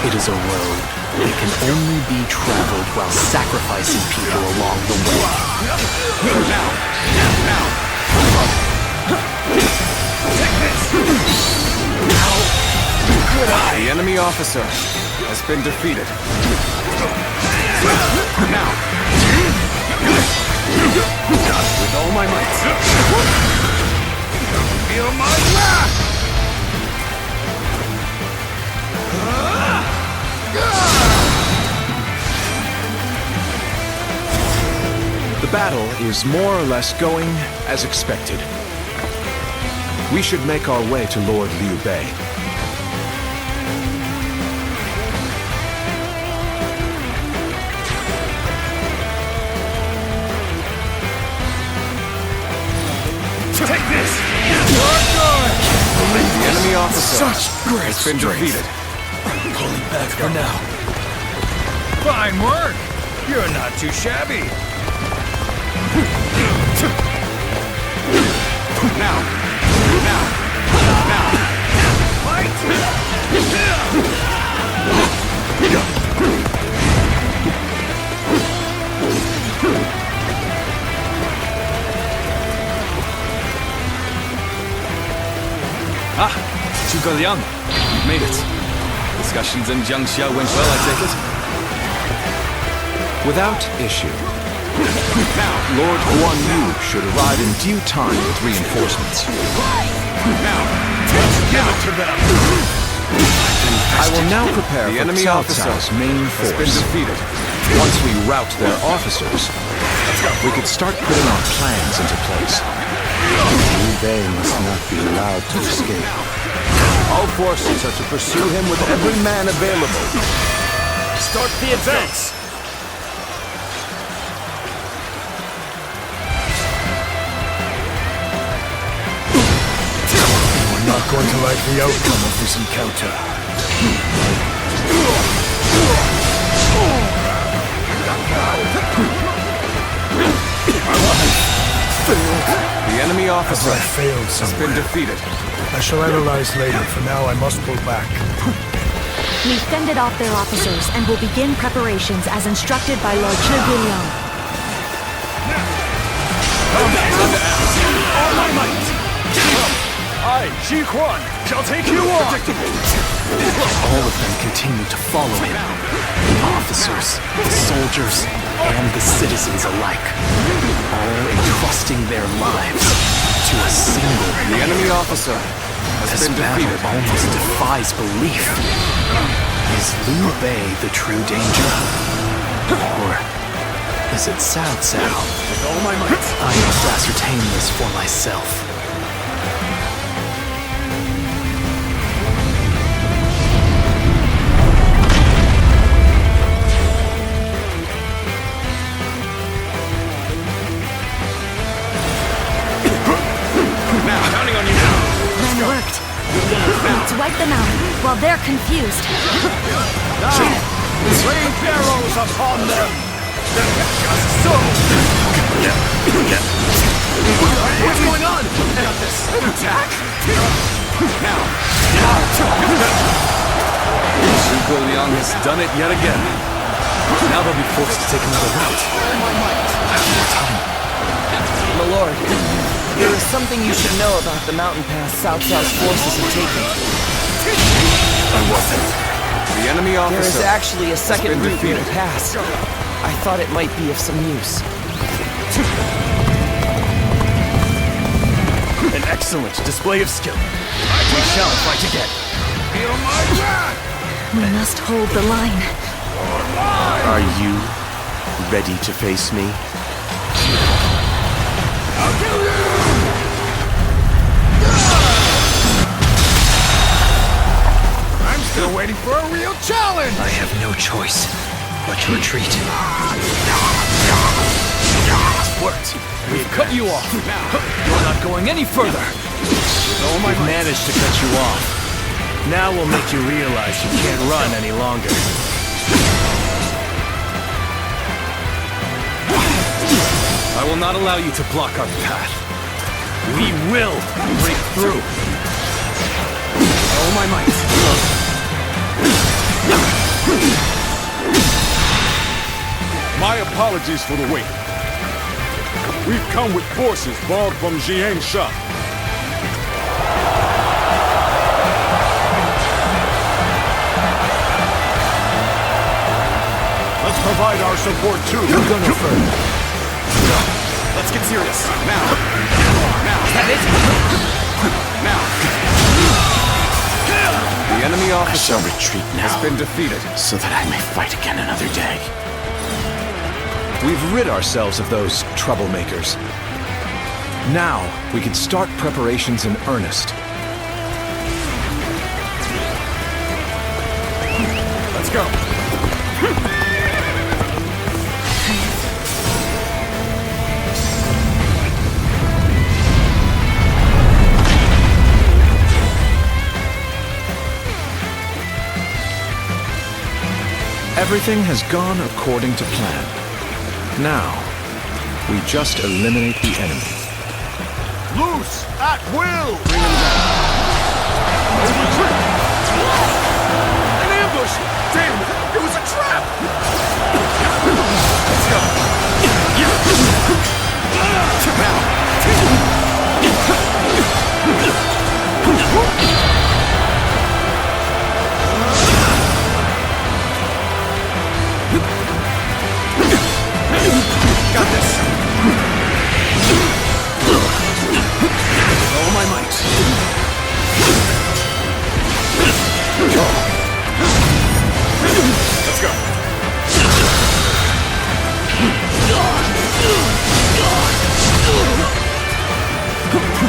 S13: It is a road that can only be traveled while sacrificing people along the way.
S3: The enemy officer has been defeated. Now! With all my might.
S9: Feel my wrath!
S3: The battle is more or less going as expected. We should make our way to Lord Liu Bei.
S9: Take this!
S3: The enemy officer has been defeated.
S9: Pulling back for now. Fine work! You're not too shabby.
S3: Now!
S2: Ah, Zhuge Liang, you've made it. Discussions in Jiangxia went well, I take it?
S3: Without issue. Now, Lord Guan Yu should arrive in due time with reinforcements.
S9: Give it to them!
S3: I will now prepare the enemy officer's main force. Has been defeated. Once we rout their officers, we could start putting our plans into place.
S15: Liu Bei must not be allowed to escape.
S11: All forces are to pursue him with every man available.
S8: Start the advance!
S11: We're not going to like the outcome of this encounter.
S3: The enemy officer
S11: I failed
S3: has been defeated.
S11: I shall analyze later. For now, I must pull back.
S4: We fended off their officers and will begin preparations as instructed by Lord Zhuge Liang.
S8: All my might! I, Ji Quan, shall take you on!
S13: All of them continue to follow him. The officers, the soldiers, and the citizens alike. All entrusting their lives to a single
S3: The enemy officer has
S13: This
S3: been
S13: battle
S3: defeated.
S13: almost defies belief. Is Liu Bei the true danger? Or is it Cao Cao?
S8: With all my might!
S13: I must ascertain this for myself.
S4: Plan worked. Let's wipe them out while they're confused.
S8: Rain arrows upon them! What's going on? Attack!
S2: Zhuge Liang has done it yet again. Now they'll be forced to take another route. I have more time.
S16: My lord, there is something you should know about the mountain pass Cao Cao's forces have taken.
S11: I wasn't. The enemy officer.
S16: There is actually a second
S11: been
S16: route to the
S11: defeated.
S16: pass. I thought it might be of some use.
S1: An excellent display of skill. We shall fight again.
S6: Feel my wrath!
S4: We must hold the line.
S15: Are you ready to face me?
S6: I'll kill you! I'm still waiting for a real challenge!
S1: I have no choice but to retreat.
S2: It's worked. We've cut you off. You're not going any further.
S1: We've managed to cut you off. Now we'll make you realize you can't run any longer.
S2: I will not allow you to block our path. We will break through.
S11: All my might.
S5: My apologies for the wait. We've come with forces borrowed from Jiangsha.
S11: Let's provide our support too.
S1: You're gonna further.
S11: Let's get serious. Now. Is that it? Now. The enemy
S15: I
S11: officer
S15: shall retreat now,
S11: has been defeated.
S15: so that I may fight again another day.
S3: We've rid ourselves of those troublemakers. Now, we can start preparations in earnest.
S11: Let's go.
S3: Everything has gone according to plan. Now, we just eliminate the enemy.
S11: Loose at will.
S6: An ambush! Damn it! It was a trap!
S11: Let's go. Got this. All my might. Let's go.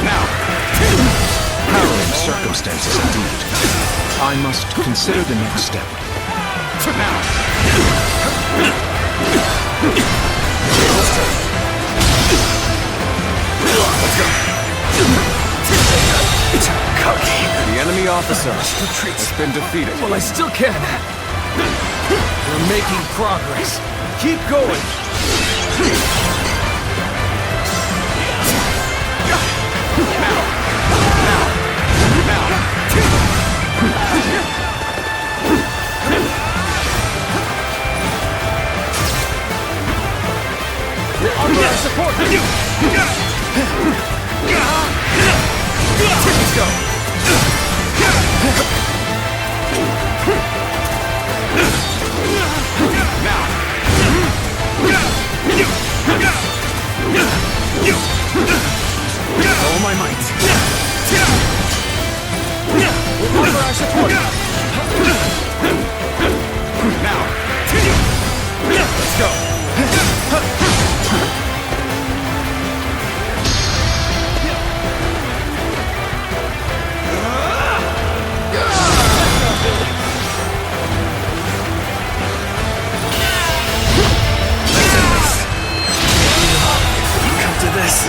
S11: Now.
S3: Harrowing circumstances indeed. I must consider the next step.
S11: Now. Let's go. The enemy officer has been defeated.
S2: Well, I still can. We're making progress. Keep going.
S11: Offer our support. Let's go. Now. All my might. We'll offer our support. Now. Let's go.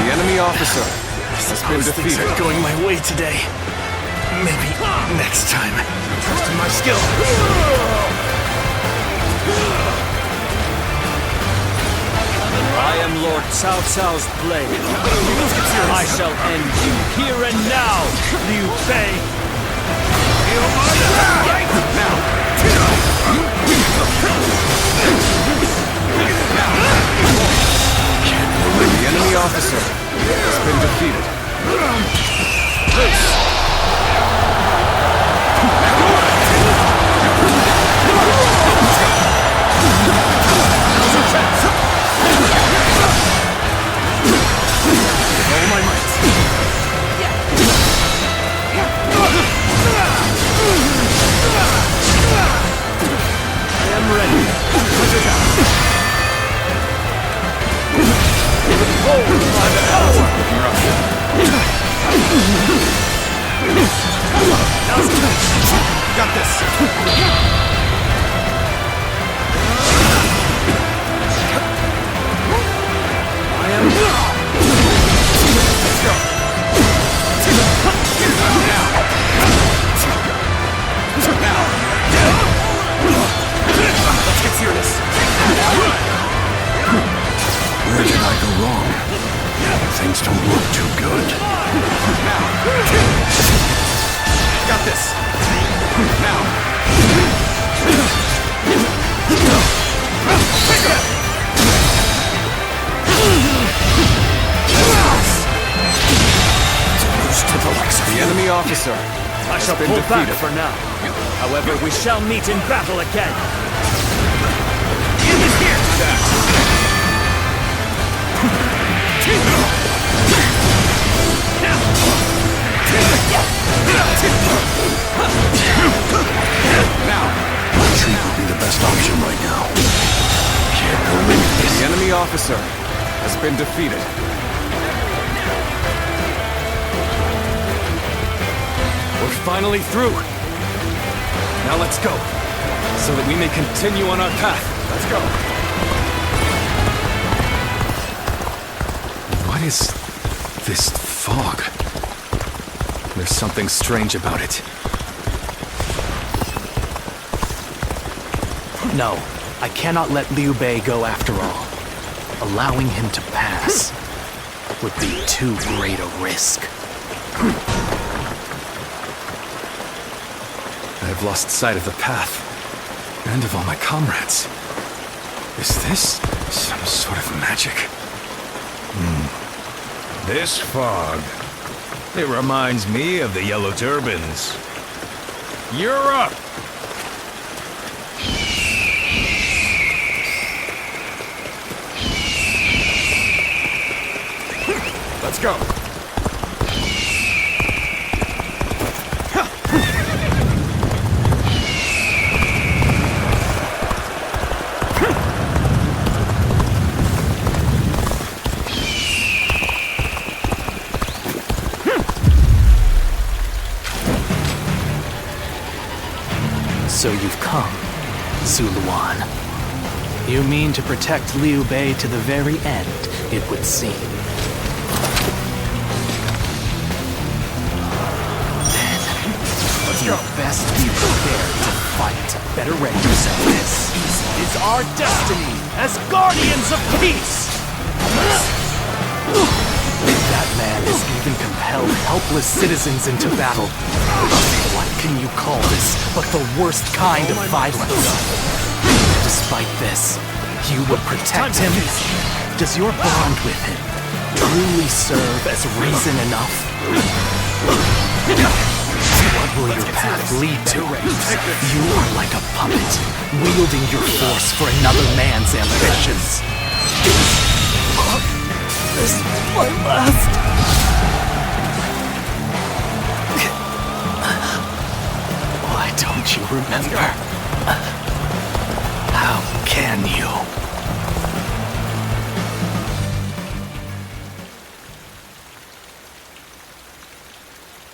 S11: The enemy officer has been
S1: Things
S11: defeated.
S1: are going my way today. Maybe next time. Trust in my skill.
S8: I am Lord Cao Cao's blade. I shall end you here and now, Liu Bei.
S3: The enemy officer has been defeated. With all my might.
S8: I am ready. Behold my power!
S11: Got this!
S8: I am...
S11: Let's go! Now! Let's get serious.
S6: Where did I go wrong? Things don't look too good.
S11: Now! Got this! Now!
S3: The enemy officer
S8: I shall
S3: been
S8: pull back
S3: defeated.
S8: for now. However, we shall meet in battle again.
S11: Now!
S6: Retreat would be the best option right now. Can't go into this.
S3: The enemy officer has been defeated.
S2: We're finally through. Now let's go, so that we may continue on our path.
S11: Let's go!
S2: What is this fog? There's something strange about it.
S7: No, I cannot let Liu Bei go after all. Allowing him to pass would be too great a risk.
S2: I've lost sight of the path, and of all my comrades. Is this some sort of magic?
S9: This fog. It reminds me of the Yellow Turbans. You're up!
S11: Let's go!
S7: So you've come, Zuluan. You mean to protect Liu Bei to the very end, it would seem.
S11: Let's
S7: You
S11: go!
S7: best be prepared to fight. Better ready yourself.
S8: This is our destiny as guardians of peace!
S7: That man has even compelled helpless citizens into battle. What can you call this but the worst kind of violence? Despite this, you would protect him? Does your bond with him truly serve as reason enough? What will your path lead to? You are like a puppet, wielding your force for another man's ambitions.
S16: This is my last.
S7: Why don't you remember? How can you?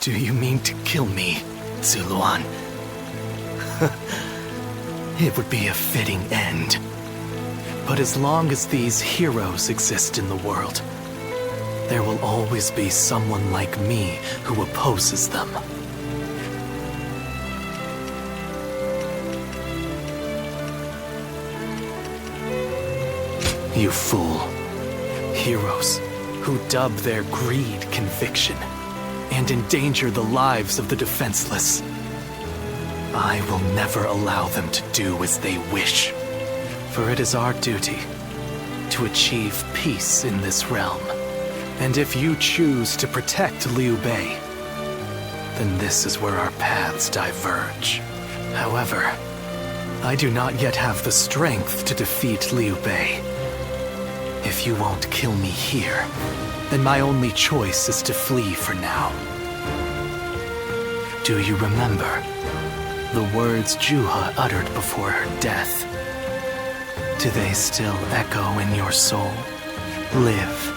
S7: Do you mean to kill me, Zuluan? It would be a fitting end. But as long as these heroes exist in the world, there will always be someone like me who opposes them. You fool. Heroes who dub their greed conviction and endanger the lives of the defenseless. I will never allow them to do as they wish, for it is our duty to achieve peace in this realm. And if you choose to protect Liu Bei, then this is where our paths diverge. However, I do not yet have the strength to defeat Liu Bei. If you won't kill me here, then my only choice is to flee for now. Do you remember the words Juha uttered before her death? Do they still echo in your soul? Live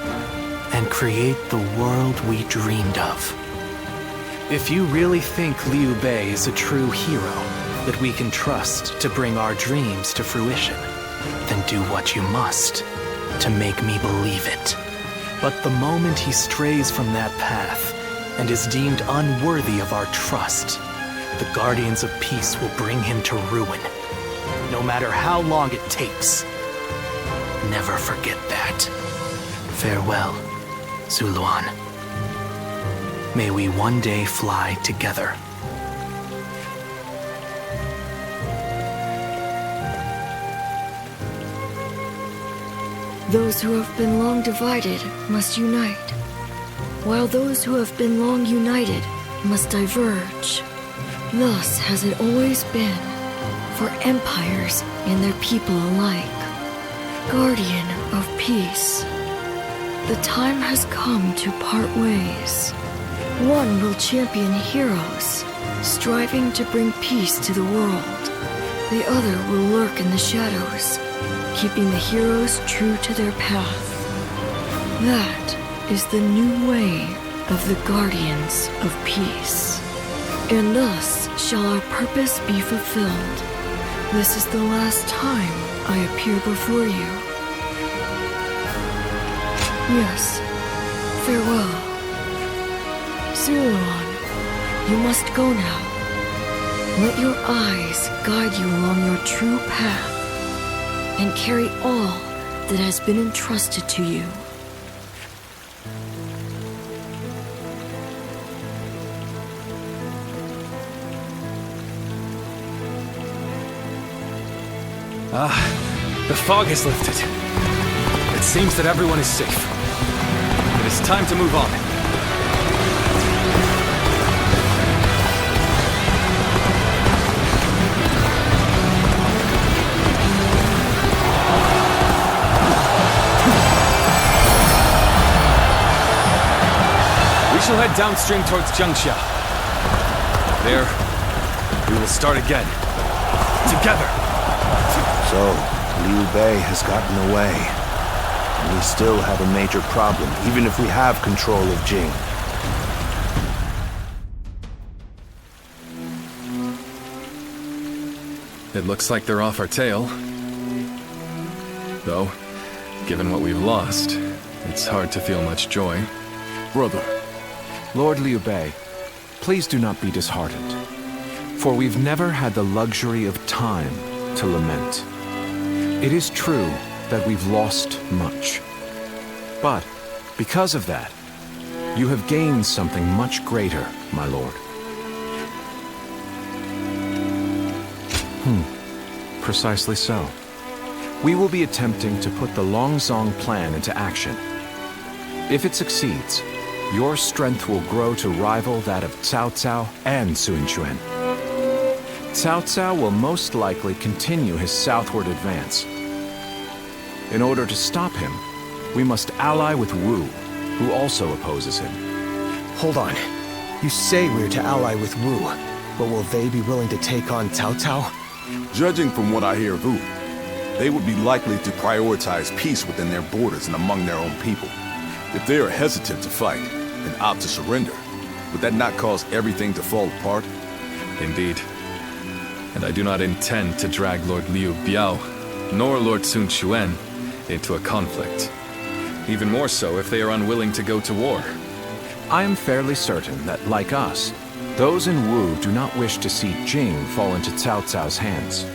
S7: and create the world we dreamed of. If you really think Liu Bei is a true hero that we can trust to bring our dreams to fruition, then do what you must to make me believe it. But the moment he strays from that path and is deemed unworthy of our trust, the Guardians of Peace will bring him to ruin, no matter how long it takes. Never forget that. Farewell, Zuluan. May we one day fly together.
S17: Those who have been long divided must unite, while those who have been long united must diverge. Thus has it always been for empires and their people alike. Guardian of peace, the time has come to part ways. One will champion heroes, striving to bring peace to the world. The other will lurk in the shadows, keeping the heroes true to their path. That is the new way of the Guardians of Peace. And thus shall our purpose be fulfilled. This is the last time I appear before you. Yes, farewell. Zuluan, you must go now. Let your eyes guide you along your true path and carry all that has been entrusted to you.
S2: The fog has lifted. It seems that everyone is safe. It is time to move on. We shall head downstream towards Jiangxia. There, we will start again. Together.
S3: So, Liu Bei has gotten away. And we still have a major problem, even if we have control of Jing.
S10: It looks like they're off our tail. Though, given what we've lost, it's hard to feel much joy.
S5: Brother.
S10: Lord Liu Bei, please do not be disheartened. For we've never had the luxury of time to lament. It is true that we've lost much. But, because of that, you have gained something much greater, my lord. Precisely so. We will be attempting to put the Longzong plan into action. If it succeeds, your strength will grow to rival that of Cao Cao and Sun Quan. Cao Cao will most likely continue his southward advance. In order to stop him, we must ally with Wu, who also opposes him.
S12: Hold on. You say we're to ally with Wu, but will they be willing to take on Cao Cao?
S5: Judging from what I hear of Wu, they would be likely to prioritize peace within their borders and among their own people. If they are hesitant to fight and opt to surrender, would that not cause everything to fall apart?
S10: Indeed. And I do not intend to drag Lord Liu Biao, nor Lord Sun Quan, into a conflict. Even more so if they are unwilling to go to war. I am fairly certain that, like us, those in Wu do not wish to see Jing fall into Cao Cao's hands.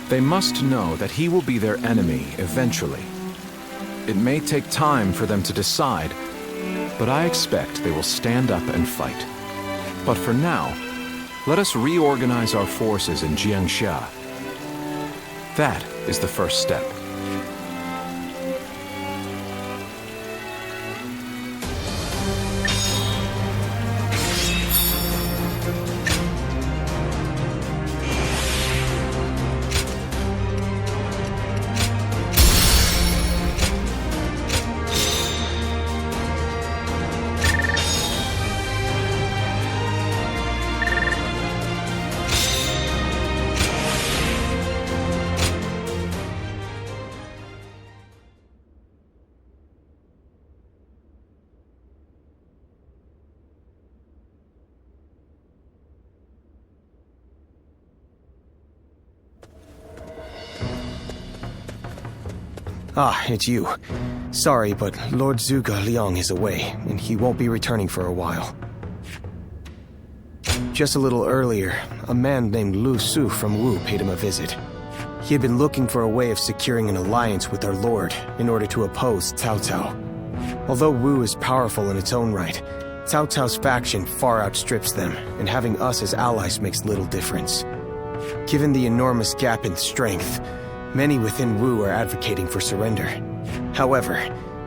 S10: They must know that he will be their enemy eventually. It may take time for them to decide, but I expect they will stand up and fight. But for now, let us reorganize our forces in Jiangxia. That is the first step.
S12: Ah, it's you. Sorry, but Lord Zhuge Liang is away, and he won't be returning for a while. Just a little earlier, a man named Lu Su from Wu paid him a visit. He had been looking for a way of securing an alliance with our lord in order to oppose Cao Cao. Although Wu is powerful in its own right, Cao Cao's faction far outstrips them, and having us as allies makes little difference. Given the enormous gap in strength, many within Wu are advocating for surrender. However,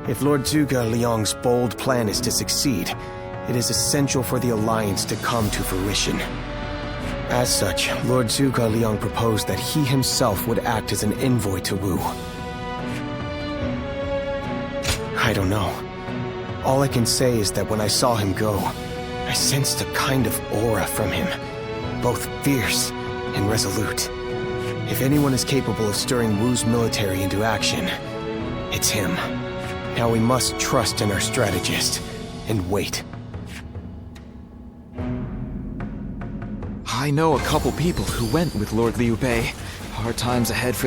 S12: if Lord Zhuge Liang's bold plan is to succeed, it is essential for the alliance to come to fruition. As such, Lord Zhuge Liang proposed that he himself would act as an envoy to Wu. I don't know. All I can say is that when I saw him go, I sensed a kind of aura from him, both fierce and resolute. If anyone is capable of stirring Wu's military into action, it's him. Now we must trust in our strategist and wait.
S13: I know a couple people who went with Lord Liu Bei. Hard times ahead for